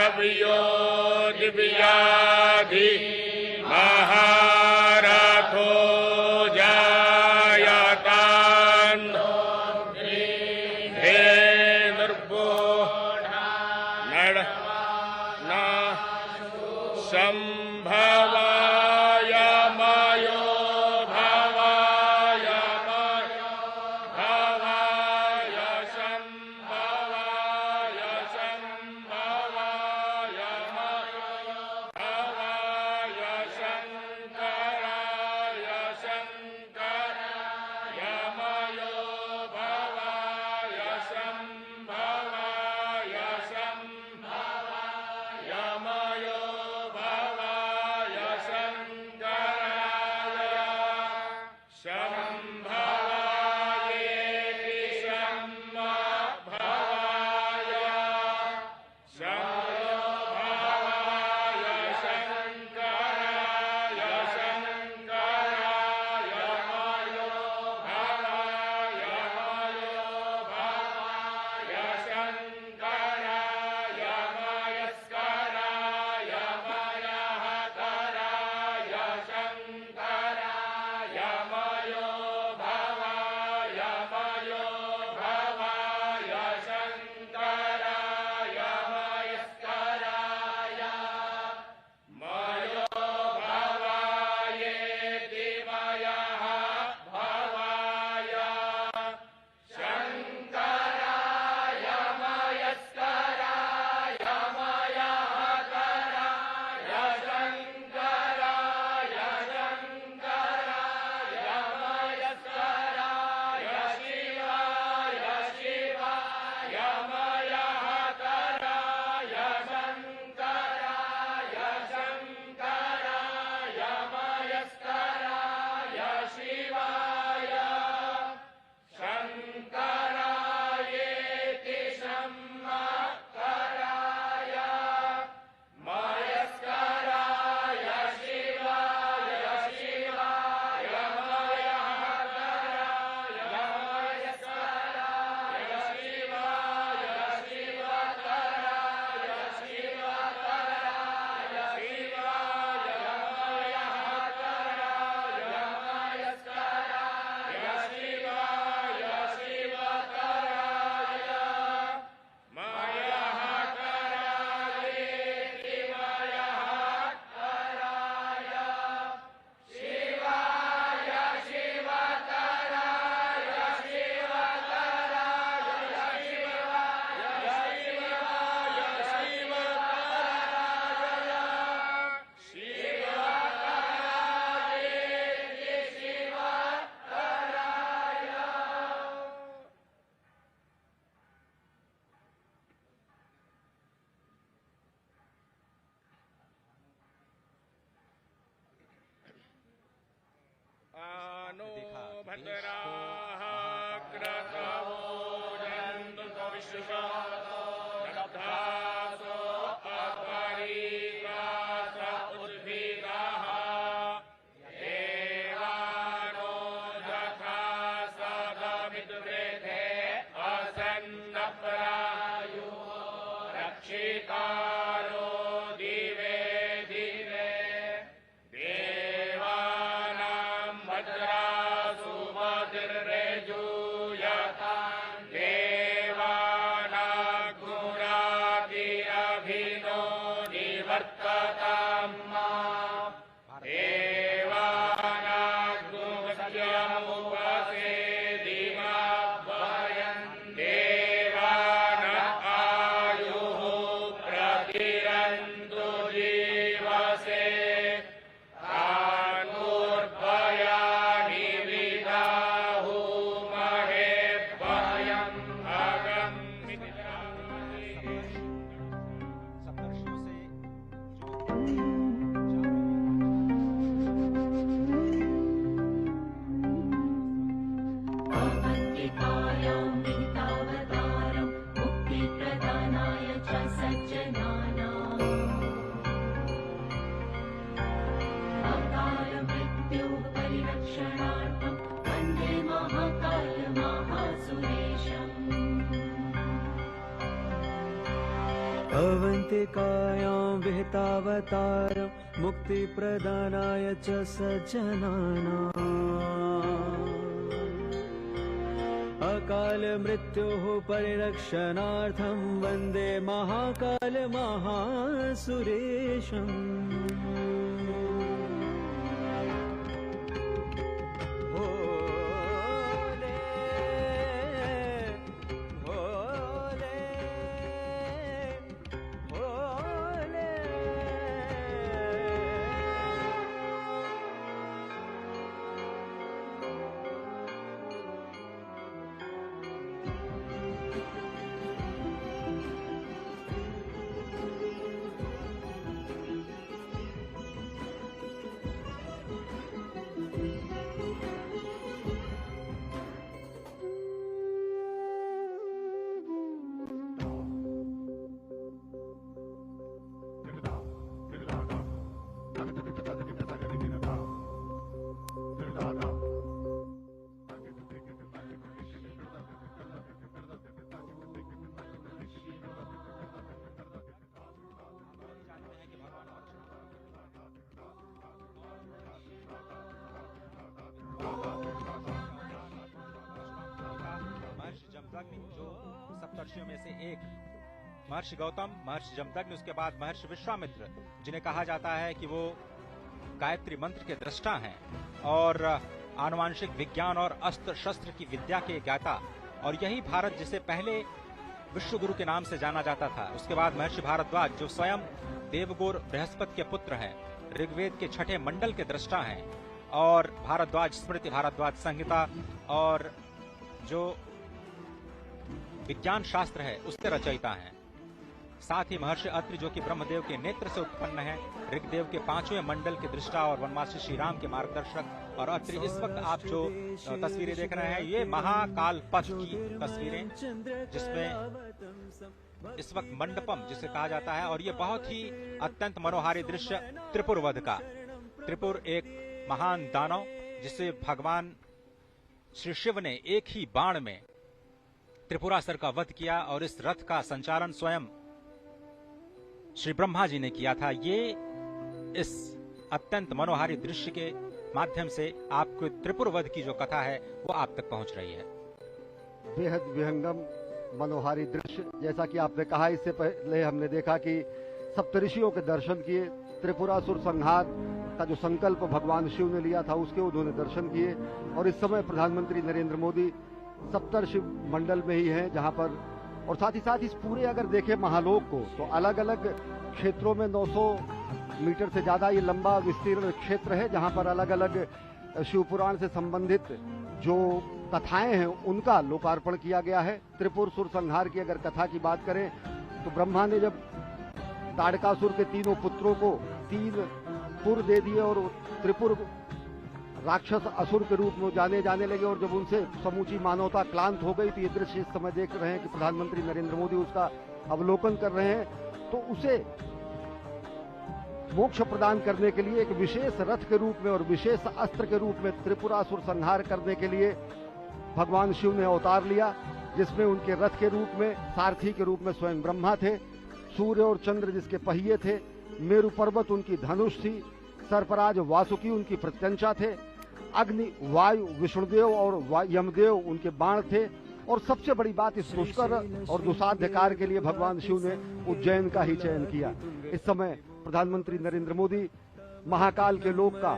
कवियो दिव्याधि महारथो जायतान् धेनुर्भो नर न संभवाय मयो भवाय भवाय संभवाय संभवाय मयो भवाय शंकराय शंकराय मयो भवाय संभवाय संभवाय मयो भवाय शंकराय संभवायेति संभवाय संयो भवाय शंकराय शंकराय मयो भवाय शंकराय मयस्कराय मयहकराय शंकराय मयो भवाय शंकराय मयस्कराय मयो भवायेति मयः भवाय शंकराय मयस्कराय मयहकराय शंकराय शंकराय मयस्कराय शिवाय शिवाय मयहकराय शंकराय शंकराय मयस्कराय शिवाय शंकरायेति शंकराय मयस्कराय शिवाय शिवाय मयहकराय मयस्कराय शिवाय शिवकराय शिवकराय शिवाय मयहकराय मयस्कराय शिवाय शिवकराय मयहकरायेति मयहकराय शिवाय शिवकराय शिवकराय शिवाय शिवकरायेति शिवकराय आनो भद्राः क्रतवो जन्तु विश्वतो रब्धासो अपरीतास उद्भिदाः देवानो यथा सदमिद्वृधे असन्नप्रायो रक्षितारो दिवे दिवे देवानां भद्रासु भद्रे अवन्तिकायां विहितावतारं मुक्तिप्रदानाय च सज्जनानाम् अकालमृत्योः परिरक्षणार्थं वन्दे महाकालमहासुरेशम्। जो सप्तर्षियों में से एक महर्षि गौतम, महर्षि जमदग्नि, उसके बाद महर्षि विश्वामित्र, जिन्हें कहा जाता है कि वो गायत्री मंत्र के दृष्टा हैं और आनुवांशिक विज्ञान और अस्त्र शस्त्र की विद्या के ज्ञाता, और यही भारत जिसे पहले विश्व गुरु के नाम से जाना जाता था। उसके बाद महर्षि भारद्वाज, जो स्वयं देवगुरु बृहस्पति के पुत्र हैं, ऋग्वेद के 6ठे मंडल के दृष्टा हैं, और भारद्वाज स्मृति, भारद्वाज संहिता और जो विज्ञान शास्त्र है उसके रचयिता हैं। साथ ही महर्षि अत्रि, जो कि ब्रह्मदेव के नेत्र से उत्पन्न है, ऋग्वेद के 5वें मंडल के दृष्टा और वनवासी श्री राम के मार्गदर्शक। और अत्रि, इस वक्त आप जो तस्वीरें देख रहे हैं ये महाकाल पथ की तस्वीरें, जिसमें इस वक्त मंडपम जिसे कहा जाता है, और ये बहुत ही अत्यंत मनोहारी दृश्य त्रिपुर वध का। त्रिपुर एक महान दानव जिसे भगवान श्री शिव ने एक ही बाण में त्रिपुरासुर का वध किया, और इस रथ का संचालन स्वयं श्री ब्रह्मा जी ने किया था। ये इस अत्यंत मनोहारी दृश्य के माध्यम से आपको त्रिपुर वध की जो कथा है वो आप तक पहुंच रही है। बेहद विहंगम मनोहारी दृश्य, जैसा कि आपने कहा, इससे पहले हमने देखा कि सप्तऋषियों के दर्शन किए, त्रिपुरासुर संहार का जो संकल्प भगवान शिव ने लिया था उसके उन्होंने दर्शन किए, और इस समय प्रधानमंत्री नरेंद्र मोदी सप्तर्षि मंडल में ही हैं, जहां पर, और साथ ही साथ इस पूरे अगर देखें महालोक को, तो अलग अलग क्षेत्रों में 900 मीटर से ज्यादा ये लंबा विस्तीर्ण क्षेत्र है, जहां पर अलग अलग शिव पुराण से संबंधित जो कथाएं हैं उनका लोकार्पण किया गया है। त्रिपुरासुर संहार की अगर कथा की बात करें तो ब्रह्मा ने जब ताड़कासुर के तीनों पुत्रों को 3 पुर दे दिए और त्रिपुर राक्षस असुर के रूप में जाने लगे, और जब उनसे समूची मानवता क्लांत हो गई, तो ये दृश्य इस समय देख रहे हैं कि प्रधानमंत्री नरेंद्र मोदी उसका अवलोकन कर रहे हैं। तो उसे मोक्ष प्रदान करने के लिए एक विशेष रथ के रूप में और विशेष अस्त्र के रूप में त्रिपुरासुर संहार करने के लिए भगवान शिव ने अवतार लिया, जिसमें उनके रथ के रूप में, सारथी के रूप में स्वयं ब्रह्मा थे, सूर्य और चंद्र जिसके पहिए थे, मेरु पर्वत उनकी धनुष थी, सर्पराज वासुकी उनकी प्रत्यंचा थे, अग्नि वायु विष्णुदेव और यमदेव उनके बाण थे, और सबसे बड़ी बात, इस दुष्कर और दुसाध्य कार्य के लिए भगवान शिव ने उज्जैन का ही चयन किया। इस समय प्रधानमंत्री नरेंद्र मोदी महाकाल के लोक का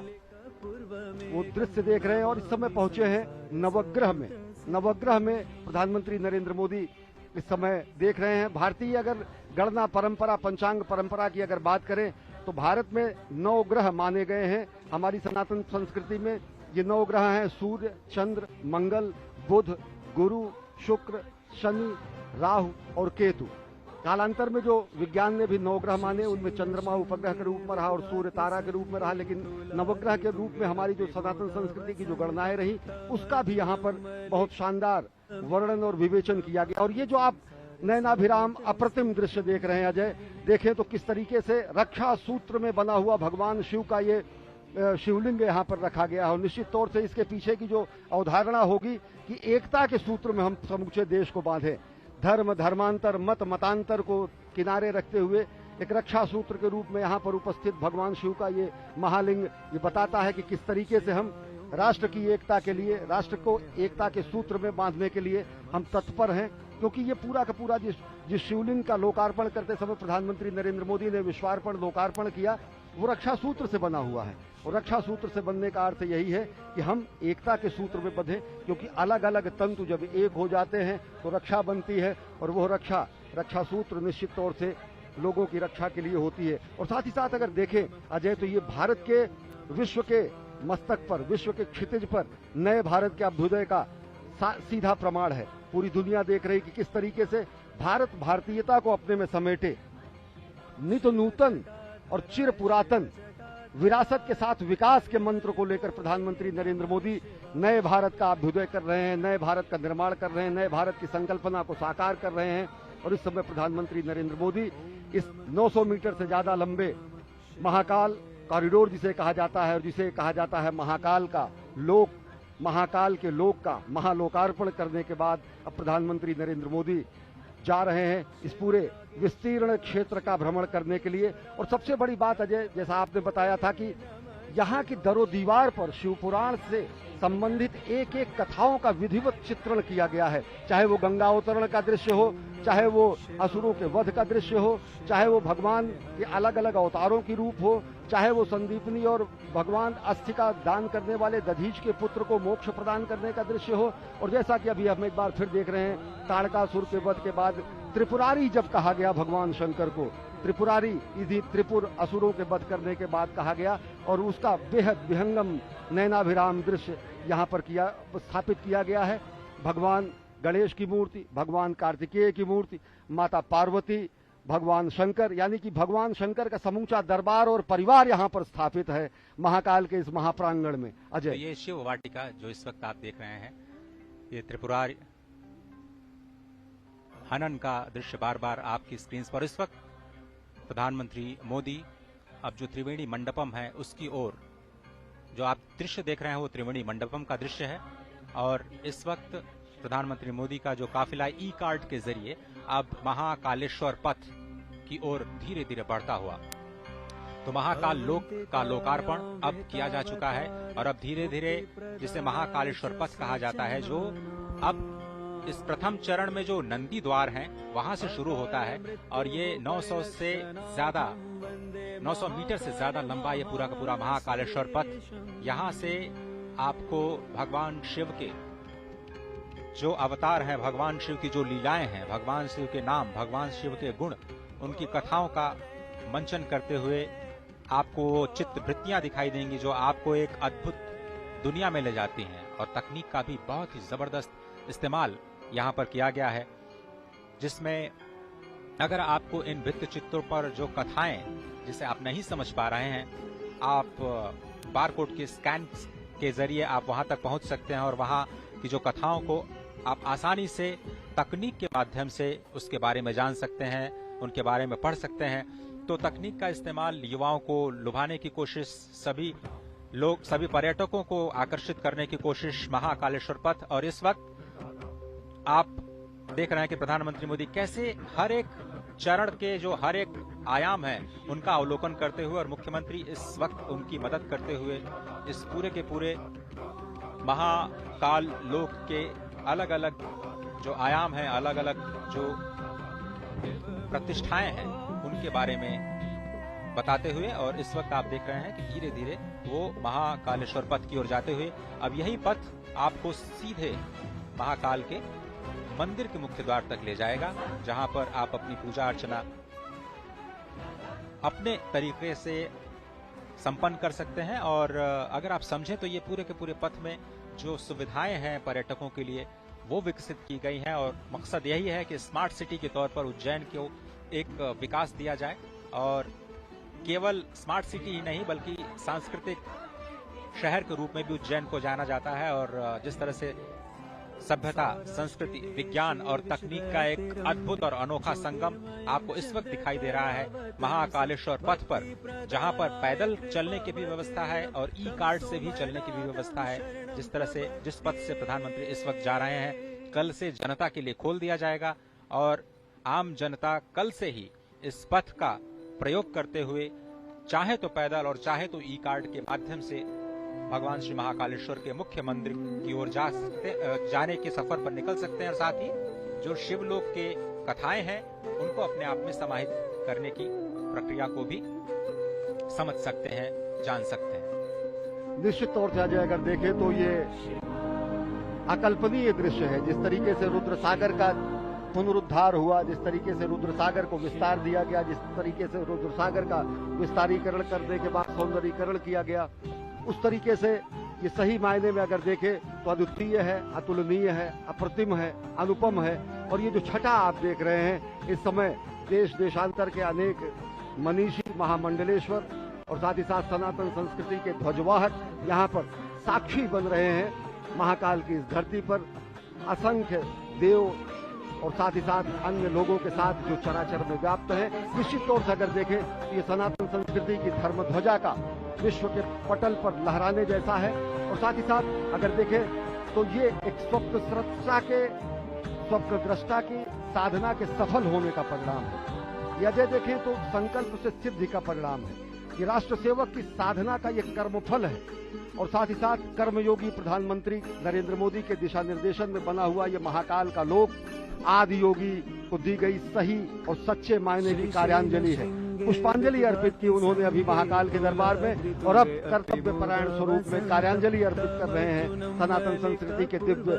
वो दृश्य देख रहे हैं, और इस समय पहुंचे हैं नवग्रह में। नवग्रह में प्रधानमंत्री नरेंद्र मोदी इस समय देख रहे हैं। भारतीय अगर गणना परंपरा, पंचांग परंपरा की अगर बात करें तो भारत में 9 ग्रह माने गए हैं। हमारी सनातन संस्कृति में ये 9 ग्रह हैं: सूर्य, चंद्र, मंगल, बुध, गुरु, शुक्र, शनि, राहु और केतु। कालांतर में जो विज्ञान ने भी 9 ग्रह माने, उनमें चंद्रमा उपग्रह के रूप में रहा और सूर्य तारा के रूप में रहा, लेकिन नवग्रह के रूप में हमारी जो सनातन संस्कृति की जो गणनाएं रही उसका भी यहाँ पर बहुत शानदार वर्णन और विवेचन किया गया। और ये जो आप नयनाभिराम अप्रतिम दृश्य देख रहे हैं अजय, देखें तो किस तरीके से रक्षा सूत्र में बना हुआ भगवान शिव का ये शिवलिंग यहाँ पर रखा गया है, और निश्चित तौर से इसके पीछे की जो अवधारणा होगी कि एकता के सूत्र में हम समूचे देश को बांधे। धर्म धर्मांतर मत मतांतर को किनारे रखते हुए एक रक्षा सूत्र के रूप में यहाँ पर उपस्थित भगवान शिव का ये महालिंग ये बताता है कि किस तरीके से हम राष्ट्र की एकता के लिए, राष्ट्र को एकता के सूत्र में बांधने के लिए हम तत्पर हैं। क्योंकि ये पूरा का पूरा जिस शिवलिंग का लोकार्पण करते समय प्रधानमंत्री नरेंद्र मोदी ने विश्वार्पण लोकार्पण किया, वो रक्षा सूत्र से बना हुआ है। और रक्षा सूत्र से बनने का अर्थ यही है कि हम एकता के सूत्र में बंधे, क्योंकि अलग अलग तंतु जब एक हो जाते हैं तो रक्षा बनती है, और वो रक्षा सूत्र निश्चित तौर से लोगों की रक्षा के लिए होती है। और साथ ही साथ अगर देखें अजय, तो ये भारत के विश्व के मस्तक पर, विश्व के क्षितिज पर नए भारत के अभ्युदय का सीधा प्रमाण है। पूरी दुनिया देख रही कि किस तरीके से भारत भारतीयता को अपने में समेटे, नित नूतन और चिर पुरातन विरासत के साथ विकास के मंत्र को लेकर प्रधानमंत्री नरेंद्र मोदी नए भारत का अभ्युदय कर रहे हैं, नए भारत का निर्माण कर रहे हैं, नए भारत की संकल्पना को साकार कर रहे हैं। और इस समय प्रधानमंत्री नरेंद्र मोदी इस 900 मीटर से ज्यादा लंबे महाकाल कॉरिडोर जिसे कहा जाता है, और जिसे कहा जाता है महाकाल का लोक, महाकाल के लोक का महालोकार्पण करने के बाद अब प्रधानमंत्री नरेंद्र मोदी जा रहे हैं इस पूरे विस्तीर्ण क्षेत्र का भ्रमण करने के लिए। और सबसे बड़ी बात अजय, जैसा आपने बताया था कि यहाँ की दरो दीवार पर शिवपुराण से संबंधित एक एक कथाओं का विधिवत चित्रण किया गया है। चाहे वो गंगा अवतरण का दृश्य हो, चाहे वो असुरों के वध का दृश्य हो, चाहे वो भगवान के अलग अलग अवतारों की रूप हो, चाहे वो संदीपनी और भगवान अस्थि का दान करने वाले दधीच के पुत्र को मोक्ष प्रदान करने का दृश्य हो। और जैसा कि अभी हम एक बार फिर देख रहे हैं, ताड़कासुर के वध के बाद त्रिपुरारी जब कहा गया भगवान शंकर को, त्रिपुरारी इसी त्रिपुर असुरों के वध करने के बाद कहा गया, और उसका बेहद विहंगम नैनाभिराम दृश्य यहाँ पर स्थापित किया गया है। भगवान गणेश की मूर्ति, भगवान कार्तिकेय की मूर्ति, माता पार्वती, भगवान शंकर, यानी कि भगवान शंकर का समूचा दरबार और परिवार यहाँ पर स्थापित है महाकाल के इस महाप्रांगण में। अजय, तो ये शिव वाटिका जो इस वक्त आप देख रहे हैं, ये त्रिपुरारी हनन का दृश्य बार बार आपकी स्क्रीन पर। इस वक्त प्रधानमंत्री मोदी अब जो त्रिवेणी मंडपम है उसकी ओर, जो आप दृश्य देख रहे हैं वो त्रिवेणी मंडपम का दृश्य है। और इस वक्त प्रधानमंत्री मोदी का जो काफिला ई कार्ट के जरिए अब महाकालेश्वर पथ की ओर धीरे धीरे बढ़ता हुआ, तो महाकाल लोक का लोकार्पण अब किया जा चुका है। और अब धीरे धीरे जिसे महाकालेश्वर पथ कहा जाता है, जो अब इस प्रथम चरण में जो नंदी द्वार हैं वहां से शुरू होता है, और ये 900 मीटर से ज्यादा लंबा ये पूरा का पूरा महाकालेश्वर पथ। यहाँ से आपको भगवान शिव के जो अवतार हैं, भगवान शिव की जो लीलाएं हैं, भगवान शिव के नाम, भगवान शिव के गुण, उनकी कथाओं का मंचन करते हुए आपको चित्रवृत्तियां दिखाई देंगी, जो आपको एक अद्भुत दुनिया में ले जाती हैं। और तकनीक का भी बहुत ही जबरदस्त इस्तेमाल यहाँ पर किया गया है, जिसमें अगर आपको इन भित्ति चित्रों पर जो कथाएं जिसे आप नहीं समझ पा रहे हैं, आप बारकोड के स्कैन के जरिए आप वहां तक पहुंच सकते हैं, और वहां की जो कथाओं को आप आसानी से तकनीक के माध्यम से उसके बारे में जान सकते हैं, उनके बारे में पढ़ सकते हैं। तो तकनीक का इस्तेमाल युवाओं को लुभाने की कोशिश, सभी पर्यटकों को आकर्षित करने की कोशिश, महाकालेश्वर पथ। और इस वक्त आप देख रहे हैं कि प्रधानमंत्री मोदी कैसे हर एक चरण के जो हर एक आयाम है उनका अवलोकन करते हुए, और मुख्यमंत्री इस वक्त उनकी मदद करते हुए इस पूरे के पूरे महाकाल लोक के अलग अलग जो आयाम हैं, अलग अलग जो प्रतिष्ठाएं हैं, उनके बारे में बताते हुए। और इस वक्त आप देख रहे हैं कि धीरे धीरे वो महाकालेश्वर पथ की ओर जाते हुए अब यही पथ आपको सीधे महाकाल के मंदिर के मुख्य द्वार तक ले जाएगा, जहां पर आप अपनी पूजा अर्चना अपने तरीके से संपन्न कर सकते हैं। और अगर आप समझें तो ये पूरे के पूरे पथ में जो सुविधाएं हैं पर्यटकों के लिए वो विकसित की गई हैं, और मकसद यही है कि स्मार्ट सिटी के तौर पर उज्जैन को एक विकास दिया जाए, और केवल स्मार्ट सिटी ही नहीं बल्कि सांस्कृतिक शहर के रूप में भी उज्जैन को जाना जाता है। और जिस तरह से सभ्यता, संस्कृति, विज्ञान और तकनीक का एक अद्भुत और अनोखा संगम आपको इस वक्त दिखाई दे रहा है महाकालेश्वर पथ पर, जहां पर पैदल चलने की भी व्यवस्था है और ई कार्ट से भी चलने की भी व्यवस्था है। जिस तरह से जिस पथ से प्रधानमंत्री इस वक्त जा रहे हैं, कल से जनता के लिए खोल दिया जाएगा, और आम जनता कल से ही इस पथ का प्रयोग करते हुए चाहे तो पैदल और चाहे तो ई कार्ड के माध्यम से भगवान श्री महाकालेश्वर के मुख्य मंदिर की ओर जाने के सफर पर निकल सकते हैं और साथ ही जो शिवलोक के कथाएं हैं उनको अपने आप में समाहित करने की प्रक्रिया को भी समझ सकते हैं, जान सकते हैं। निश्चित तौर से अजय अगर देखें तो ये अकल्पनीय दृश्य है। जिस तरीके से रुद्र सागर का पुनरुद्धार हुआ, जिस तरीके से रुद्र सागर को विस्तार दिया गया, जिस तरीके से रुद्र सागर का विस्तारीकरण करने के बाद सौंदर्यीकरण किया गया, उस तरीके से ये सही मायने में अगर देखें तो अद्वितीय है, अतुलनीय है, अप्रतिम है, अनुपम है। और ये जो छटा आप देख रहे हैं, इस समय देश देशांतर के अनेक मनीषी, महामंडलेश्वर और साथ ही साथ सनातन संस्कृति के ध्वजवाहक यहाँ पर साक्षी बन रहे हैं। महाकाल की इस धरती पर असंख्य देव और साथ ही साथ अन्य लोगों के साथ जो चराचर में व्याप्त है, निश्चित तौर से अगर देखें तो ये सनातन संस्कृति की धर्म ध्वजा का विश्व के पटल पर लहराने जैसा है। और साथ ही साथ अगर देखें तो ये एक स्वप्न दृष्टा की साधना के सफल होने का परिणाम है। यदि देखें तो संकल्प से सिद्धि का परिणाम है। ये राष्ट्र सेवक की साधना का ये कर्मफल है। और साथ ही साथ कर्मयोगी प्रधानमंत्री नरेंद्र मोदी के दिशा निर्देशन में बना हुआ ये महाकाल का लोक आदि योगी को दी गई सही और सच्चे मायने की कार्यांजलि है। पुष्पांजलि अर्पित की उन्होंने अभी महाकाल के दरबार में, और अब कर्तव्य परायण स्वरूप में कार्यांजलि अर्पित कर रहे हैं सनातन संस्कृति के दिव्य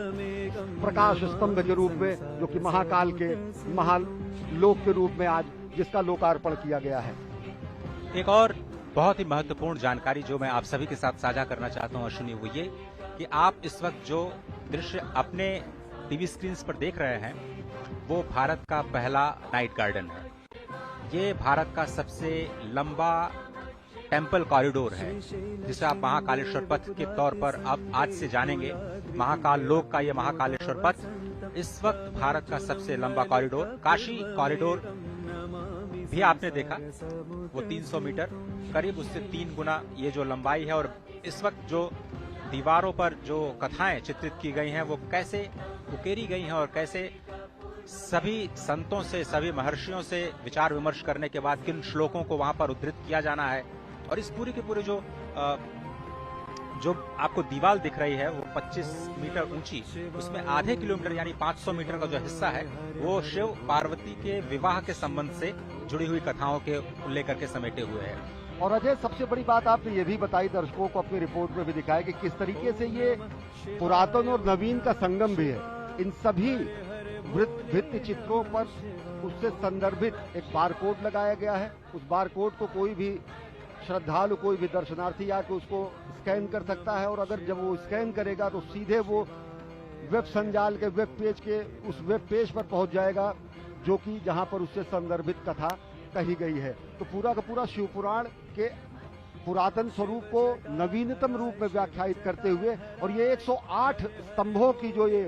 प्रकाश स्तंभ के रूप में, जो कि महाकाल के महालोक के रूप में आज जिसका लोकार्पण किया गया है। एक और बहुत ही महत्वपूर्ण जानकारी जो मैं आप सभी के साथ साझा करना चाहता हूं अश्विनी, वो ये कि आप इस वक्त जो दृश्य अपने टीवी स्क्रीन पर देख रहे हैं वो भारत का पहला नाइट गार्डन है। ये भारत का सबसे लंबा टेम्पल कॉरिडोर है जिसे आप महाकालेश्वर पथ के तौर पर अब आज से जानेंगे। महाकाल लोक का ये महाकालेश्वर पथ इस वक्त भारत का सबसे लंबा कॉरिडोर, काशी कॉरिडोर भी आपने देखा, वो 300 मीटर करीब उससे 3 गुना ये जो लंबाई है। और इस वक्त जो दीवारों पर जो कथाएं चित्रित की गई हैं वो कैसे उकेरी गई हैं और कैसे सभी संतों से, सभी महर्षियों से विचार विमर्श करने के बाद किन श्लोकों को वहां पर उद्धृत किया जाना है। और इस पूरी के पूरे जो आपको दीवार दिख रही है वो 25 मीटर ऊंची, उसमें आधे किलोमीटर यानी 500 मीटर का जो हिस्सा है वो शिव पार्वती के विवाह के संबंध से जुड़ी हुई कथाओं के लेकर के समेटे हुए है। और अजय, सबसे बड़ी बात आपने ये भी बताई, दर्शकों को अपनी रिपोर्ट में भी दिखाया कि किस तरीके से ये पुरातन और नवीन का संगम भी है। इन सभी भित्ति चित्रों पर उससे संदर्भित एक बारकोड लगाया गया है। उस बारकोड को कोई भी श्रद्धालु, कोई भी दर्शनार्थी आके उसको स्कैन कर सकता है। और अगर जब वो स्कैन करेगा तो सीधे वो वेब संजाल के वेब पेज के उस वेब पेज पर पहुंच जाएगा जो कि जहां पर उससे संदर्भित कथा कही गई है। तो पूरा का पूरा शिव पुराण के पुरातन स्वरूप को नवीनतम रूप में व्याख्यायित करते हुए, और ये 108 स्तंभों की जो ये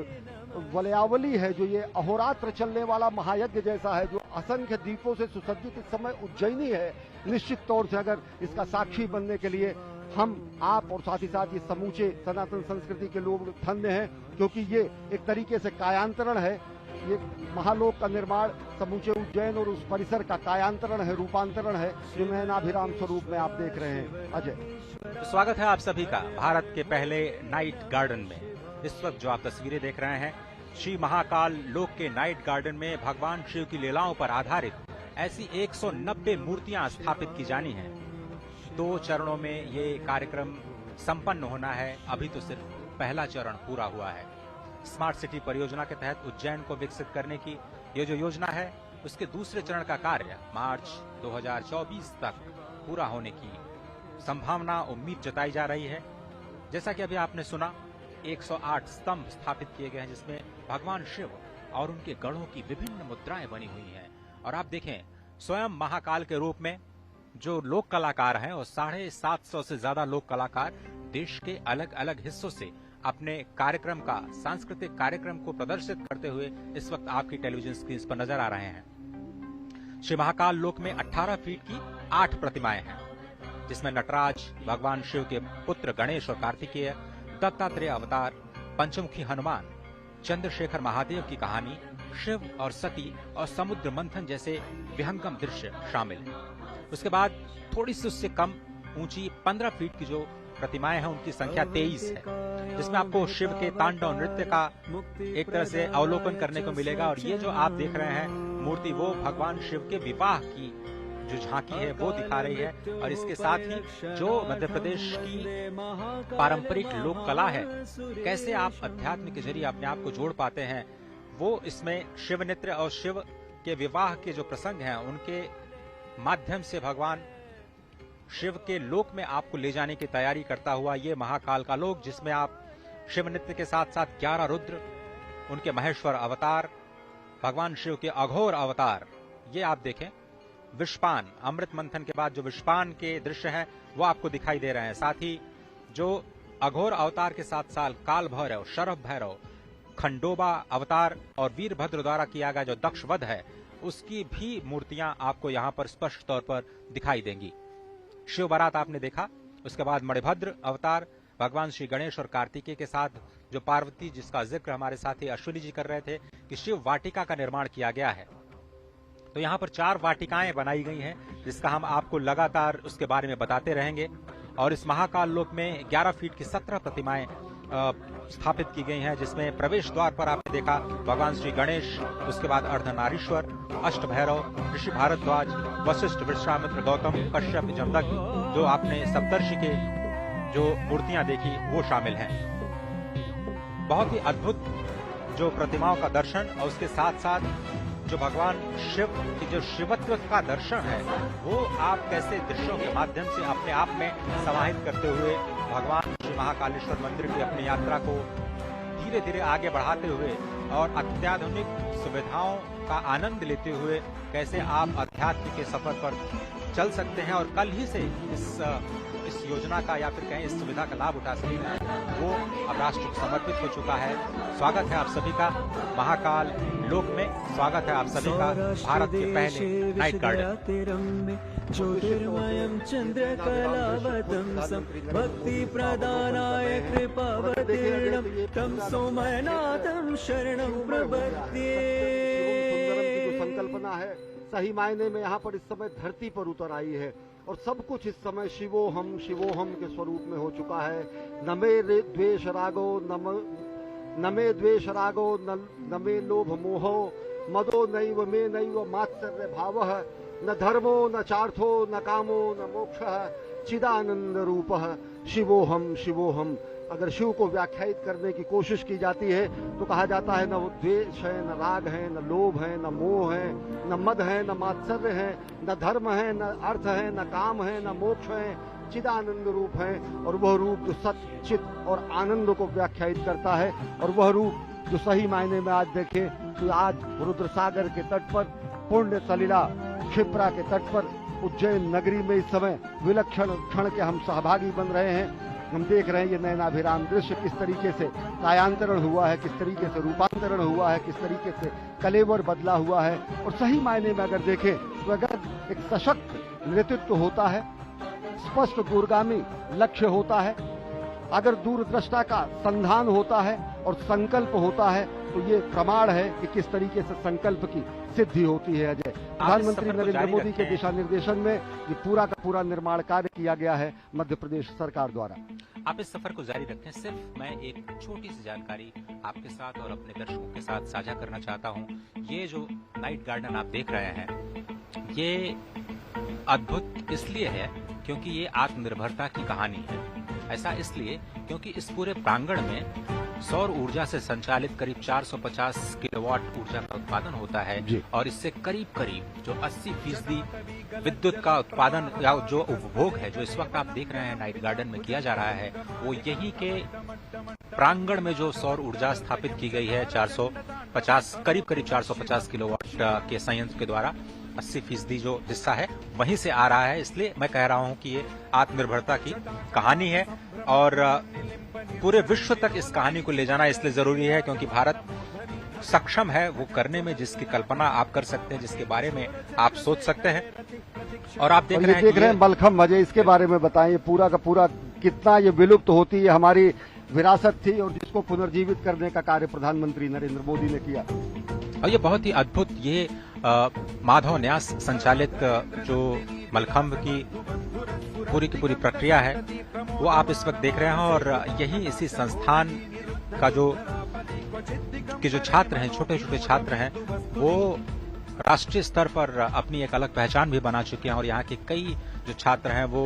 वलयावली है, जो ये अहोरात्र चलने वाला महायज्ञ जैसा है, जो असंख्य दीपों से सुसज्जित इस समय उज्जैनी है, निश्चित तौर से अगर इसका साक्षी बनने के लिए हम, आप और साथ ही साथ ये समूचे सनातन संस्कृति के लोग धन्य हैं, क्योंकि ये एक तरीके से कायांतरण है। ये महालोक का निर्माण समूचे उज्जैन और उस परिसर का कायांतरण है, रूपांतरण है, जो नयनाभिराम स्वरूप में आप देख रहे हैं। अजय, स्वागत है आप सभी का भारत के पहले नाइट गार्डन में। इस वक्त जो आप तस्वीरें देख रहे हैं श्री महाकाल लोक के नाइट गार्डन में भगवान शिव की लीलाओं पर आधारित ऐसी 190 मूर्तियां स्थापित की जानी हैं। 2 चरणों में ये कार्यक्रम संपन्न होना है। अभी तो सिर्फ पहला चरण पूरा हुआ है। स्मार्ट सिटी परियोजना के तहत उज्जैन को विकसित करने की ये जो योजना है उसके दूसरे चरण का कार्य मार्च 2024 तक पूरा होने की संभावना, उम्मीद जताई जा रही है। जैसा कि अभी आपने सुना, 108 स्तंभ स्थापित किए गए हैं जिसमें भगवान शिव और उनके गढ़ों की विभिन्न मुद्राएं बनी हुई हैं। और आप देखें, स्वयं महाकाल के रूप में जो लोक कलाकार हैं और 750 से ज्यादा लोक कलाकार देश के अलग अलग हिस्सों से अपने कार्यक्रम का, सांस्कृतिक कार्यक्रम को प्रदर्शित करते हुए इस वक्त आपकी टेलीविजन स्क्रीन पर नजर आ रहे हैं। श्री महाकाल लोक में 18 फीट की 8 प्रतिमाएं हैं जिसमें नटराज, भगवान शिव के पुत्र गणेश और कार्तिकेय, दत्तात्रेय अवतार, पंचमुखी हनुमान, चंद्रशेखर महादेव की कहानी, शिव और सती और समुद्र मंथन जैसे विहंगम दृश्य शामिल हैं। उसके बाद थोड़ी सी उससे कम ऊंची 15 फीट की जो प्रतिमाएं हैं उनकी संख्या 23 है, जिसमें आपको शिव के तांडव नृत्य का एक तरह से अवलोकन करने को मिलेगा। और ये जो आप देख रहे हैं मूर्ति, वो भगवान शिव के विवाह की जो झांकी है वो दिखा रही है। और इसके साथ ही जो मध्य प्रदेश की पारंपरिक लोक कला है, कैसे आप अध्यात्म के जरिए अपने आप को जोड़ पाते हैं, वो इसमें शिव नृत्य और शिव के विवाह के जो प्रसंग हैं उनके माध्यम से भगवान शिव के लोक में आपको ले जाने की तैयारी करता हुआ ये महाकाल का लोक, जिसमें आप शिव नृत्य के साथ साथ 11 रुद्र, उनके महेश्वर अवतार, भगवान शिव के अघोर अवतार, ये आप देखें। विषपान, अमृत मंथन के बाद जो विषपान के दृश्य हैं वो आपको दिखाई दे रहे हैं। साथ ही जो अघोर अवतार के साथ साथ काल भैरव, शरभ भैरव, खंडोबा अवतार और वीरभद्र द्वारा किया गया जो दक्ष वध है, उसकी भी मूर्तियां आपको यहाँ पर स्पष्ट तौर पर दिखाई देंगी। शिव बारात आपने देखा, उसके बाद मणिभद्र अवतार, भगवान श्री गणेश और कार्तिकेय के साथ जो पार्वती, जिसका जिक्र हमारे साथी अश्विनी जी कर रहे थे कि शिव वाटिका का निर्माण किया गया है। तो यहाँ पर 4 वाटिकाएं बनाई गई हैं, जिसका हम आपको लगातार उसके बारे में बताते रहेंगे। और इस महाकाल लोक में 11 फीट की 17 प्रतिमाएं स्थापित की गई हैं, जिसमें प्रवेश द्वार पर आपने देखा भगवान श्री गणेश, उसके बाद अर्धनारीश्वर, अष्ट भैरव, ऋषि भारद्वाज, वशिष्ठ, विश्वामित्र, गौतम, कश्यप, जमदग्नि, जो आपने सप्तर्षि के जो मूर्तियां देखी वो शामिल हैं। बहुत ही अद्भुत जो प्रतिमाओं का दर्शन और उसके साथ साथ जो भगवान शिव की जो शिवत्व का दर्शन है, वो आप कैसे दृश्यों के माध्यम से अपने आप में समाहित करते हुए भगवान श्री महाकालेश्वर मंदिर की अपनी यात्रा को धीरे धीरे आगे बढ़ाते हुए और अत्याधुनिक सुविधाओं का आनंद लेते हुए कैसे आप अध्यात्म के सफर पर चल सकते हैं और कल ही से इस योजना का या फिर कहें इस सुविधा का लाभ उठा सकते हैं, वो अब राष्ट्र को समर्पित हो चुका है। स्वागत है आप सभी का महाकाल लोक में, स्वागत है आप सभी का भारत के पहले नाइट गार्डन। ज्योतिर्मयं चन्द्रकलावतंसं भक्ति प्रदानाय कृपावतीर्णं तं सोमनाथं शरणं प्रपद्ये। संकल्पना है सही मायने में यहाँ पर इस समय धरती पर उतर आई है और सब कुछ इस समय शिवोहम शिवोहम के स्वरूप में हो चुका है। न मे द्वेष रागो न मे द्वेष रागो न मे लोभ मोहो मदो नैव मे नैव मात्सर्य भावः न धर्मो न चार्थो न कामो न मोक्षः चिदानंद रूपः शिवोहम शिवोहम। अगर शिव को व्याख्यायित करने की कोशिश की जाती है तो कहा जाता है न द्वेष है, न राग है, न लोभ है, न मोह है, न मद है, न मात्सर्य है, न धर्म है, न अर्थ है, न काम है, न मोक्ष है, चिदानंद रूप है। और वह रूप जो सत्य, चित और आनंद को व्याख्यायित करता है, और वह रूप जो सही मायने में आज देखें तो आज रुद्र सागर के तट पर, पुण्य सलिला क्षिप्रा के तट पर, उज्जैन नगरी में इस समय विलक्षण क्षण के हम सहभागी बन रहे हैं। हम देख रहे हैं ये नयनाभिराम दृश्य, किस तरीके से कायांतरण हुआ है, किस तरीके से रूपांतरण हुआ है, किस तरीके से कलेवर बदला हुआ है। और सही मायने में अगर देखें तो अगर एक सशक्त नेतृत्व होता है, स्पष्ट दूरगामी लक्ष्य होता है, अगर दूरदृष्टा का संधान होता है और संकल्प होता है, तो ये प्रमाण है कि किस तरीके से संकल्प की सिद्धि होती है। अजय, प्रधानमंत्री नरेंद्र मोदी के दिशा निर्देशन में ये पूरा का पूरा निर्माण कार्य किया गया है मध्य प्रदेश सरकार द्वारा। आप इस सफर को जारी रखें। सिर्फ मैं एक छोटी सी जानकारी आपके साथ और अपने दर्शकों के साथ साझा करना चाहता हूं। ये जो नाइट गार्डन आप देख रहे हैं, ये अद्भुत इसलिए है क्योंकि ये आत्मनिर्भरता की कहानी है। ऐसा इसलिए क्योंकि इस पूरे प्रांगण में सौर ऊर्जा से संचालित करीब 450 किलोवाट ऊर्जा का उत्पादन होता है और इससे करीब करीब जो 80% विद्युत का उत्पादन या जो उपभोग है, जो इस वक्त आप देख रहे हैं नाइट गार्डन में किया जा रहा है, वो यही के प्रांगण में जो सौर ऊर्जा स्थापित की गई है 450 करीब 450 किलोवाट के संयंत्र के द्वारा 80% जो हिस्सा है वहीं से आ रहा है। इसलिए मैं कह रहा हूं कि ये आत्मनिर्भरता की कहानी है और पूरे विश्व तक इस कहानी को ले जाना इसलिए जरूरी है क्योंकि भारत सक्षम है वो करने में जिसकी कल्पना आप कर सकते हैं, जिसके बारे में आप सोच सकते हैं। और आप देख रहे हैं मलखम मजे, इसके बारे में बताएं, पूरा का पूरा कितना ये विलुप्त होती है हमारी विरासत थी और जिसको पुनर्जीवित करने का कार्य प्रधानमंत्री नरेंद्र मोदी ने किया। और ये बहुत ही अद्भुत ये माधव न्यास संचालित जो मलखंभ की पूरी प्रक्रिया है वो आप इस वक्त देख रहे हैं। और यही इसी संस्थान का जो छात्र हैं, छोटे छोटे छात्र हैं, वो राष्ट्रीय स्तर पर अपनी एक अलग पहचान भी बना चुके हैं। और यहाँ के कई जो छात्र हैं वो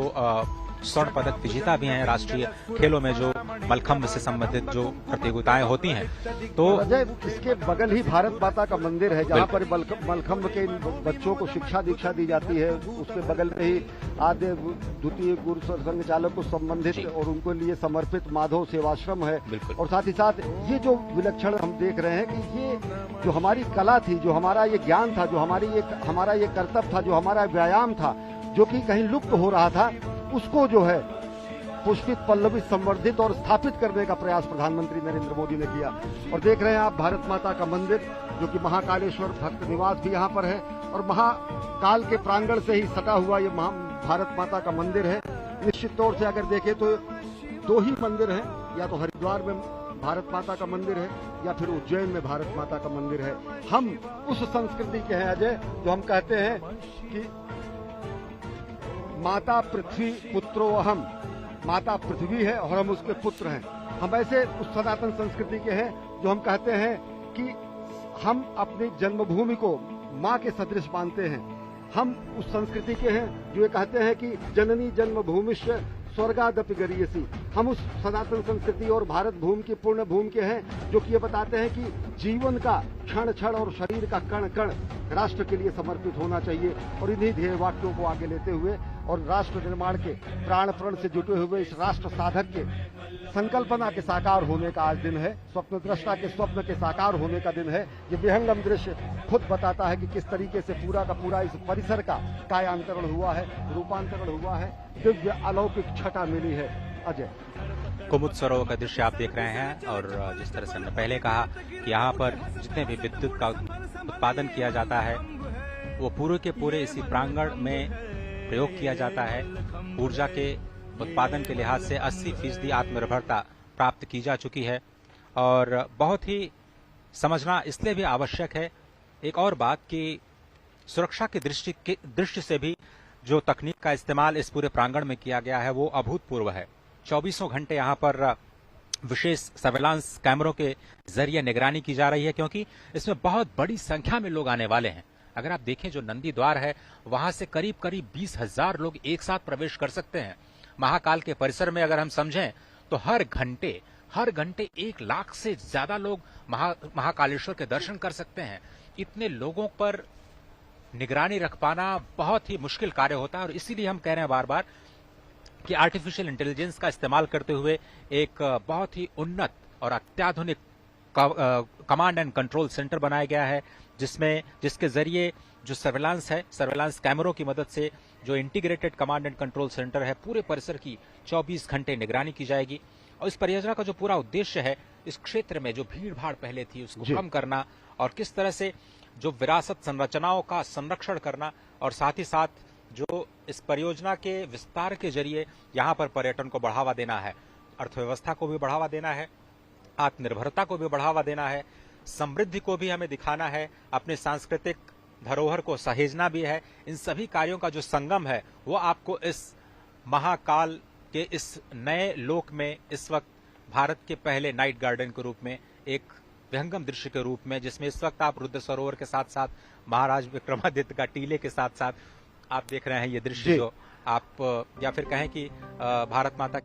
स्वर्ण पदक विजेता भी हैं राष्ट्रीय खेलों में, जो मलखंभ से संबंधित जो प्रतियोगिताएं होती हैं। तो अजय, इसके बगल ही भारत माता का मंदिर है जहाँ पर मलखंभ के बच्चों को शिक्षा दीक्षा दी जाती है। उसके बगल में ही आद्य द्वितीय गुरु संघ चालक को संबंधित और उनको लिए समर्पित माधव सेवाश्रम है। और साथ ही साथ ये जो विलक्षण हम देख रहे हैं कि ये जो हमारी कला थी, जो हमारा ये ज्ञान था, जो हमारा ये कर्तव्य था, जो हमारा व्यायाम था, जो कि कहीं लुप्त हो रहा था, उसको जो है पुष्पित, पल्लवित, संवर्धित और स्थापित करने का प्रयास प्रधानमंत्री नरेंद्र मोदी ने किया। और देख रहे हैं आप भारत माता का मंदिर, जो कि महाकालेश्वर भक्त निवास भी यहाँ पर है और महाकाल के प्रांगण से ही सटा हुआ ये भारत माता का मंदिर है। निश्चित तौर से अगर देखें तो दो ही मंदिर हैं, या तो हरिद्वार में भारत माता का मंदिर है या फिर उज्जैन में भारत माता का मंदिर है। हम उस संस्कृति के हैं अजय, जो हम कहते हैं कि माता पृथ्वी पुत्रो अहम, माता पृथ्वी है और हम उसके पुत्र हैं। हम ऐसे उस सनातन संस्कृति के हैं जो हम कहते हैं कि हम अपनी जन्मभूमि को माँ के सदृश मानते हैं। हम उस संस्कृति के हैं जो ये कहते हैं कि जननी जन्मभूमिश्च स्वर्गादपि गरीयसी। हम उस सनातन संस्कृति और भारत भूमि की पूर्ण भूमि के हैं जो कि ये बताते हैं कि जीवन का क्षण क्षण और शरीर का कण कण राष्ट्र के लिए समर्पित होना चाहिए। और इन्हीं ध्येय वाक्यों को आगे लेते हुए और राष्ट्र निर्माण के प्राण प्रण से जुटे हुए इस राष्ट्र साधक के संकल्पना के साकार होने का आज दिन है, स्वप्न दृष्टा के स्वप्न के साकार होने का दिन है। ये विहंगम दृश्य खुद बताता है कि किस तरीके से पूरा का पूरा इस परिसर का कायांतरण हुआ है, रूपांतरण हुआ है, दिव्य अलौकिक छटा मिली है। अजय, कुमुद सरोवर का दृश्य आप देख रहे हैं। और जिस तरह से हमने पहले कहा कि यहाँ पर जितने भी विद्युत का उत्पादन किया जाता है वो पूरे के पूरे इसी प्रांगण में प्रयोग किया जाता है। ऊर्जा के उत्पादन के लिहाज से 80% आत्मनिर्भरता प्राप्त की जा चुकी है। और बहुत ही समझना इसलिए भी आवश्यक है एक और बात कि सुरक्षा की दृष्टि से भी जो तकनीक का इस्तेमाल इस पूरे प्रांगण में किया गया है वो अभूतपूर्व है। 24 घंटे यहाँ पर विशेष सर्वेलांस कैमरों के जरिए निगरानी की जा रही है, क्योंकि इसमें बहुत बड़ी संख्या में लोग आने वाले हैं। अगर आप देखें जो नंदी द्वार है वहां से करीब 20,000 लोग एक साथ प्रवेश कर सकते हैं। महाकाल के परिसर में अगर हम समझें तो हर घंटे 1 लाख से ज्यादा लोग महाकालेश्वर के दर्शन कर सकते हैं। इतने लोगों पर निगरानी रख पाना बहुत ही मुश्किल कार्य होता है। और इसीलिए हम कह रहे हैं बार बार कि आर्टिफिशियल इंटेलिजेंस का इस्तेमाल करते हुए एक बहुत ही उन्नत और अत्याधुनिक कमांड एंड कंट्रोल सेंटर बनाया गया है, जिसके जरिए जो सर्वेलांस है, सर्वेलांस कैमरों की मदद से जो integrated command and control centre है, पूरे परिसर की 24 घंटे निगरानी की जाएगी। और इस परियोजना का जो पूरा उद्देश्य है, इस क्षेत्र में जो भीड़ भाड़ पहले थी उसको कम करना और किस तरह से जो विरासत संरचनाओं का संरक्षण करना, और साथ ही साथ जो इस परियोजना के विस्तार के जरिए यहाँ पर पर्यटन को बढ़ावा देना है, अर्थव्यवस्था को भी बढ़ावा देना है, आत्मनिर्भरता को भी बढ़ावा देना है, समृद्धि को भी हमें दिखाना है, अपने सांस्कृतिक धरोहर को सहेजना भी है। इन सभी कार्यों का जो संगम है वो आपको इस महाकाल के इस नए लोक में इस वक्त भारत के पहले नाइट गार्डन के रूप में, एक विहंगम दृश्य के रूप में, जिसमें इस वक्त आप रुद्र सरोवर के साथ साथ महाराज विक्रमादित्य का टीले के साथ साथ आप देख रहे हैं ये दृश्य, जो आप या फिर कहें कि भारत माता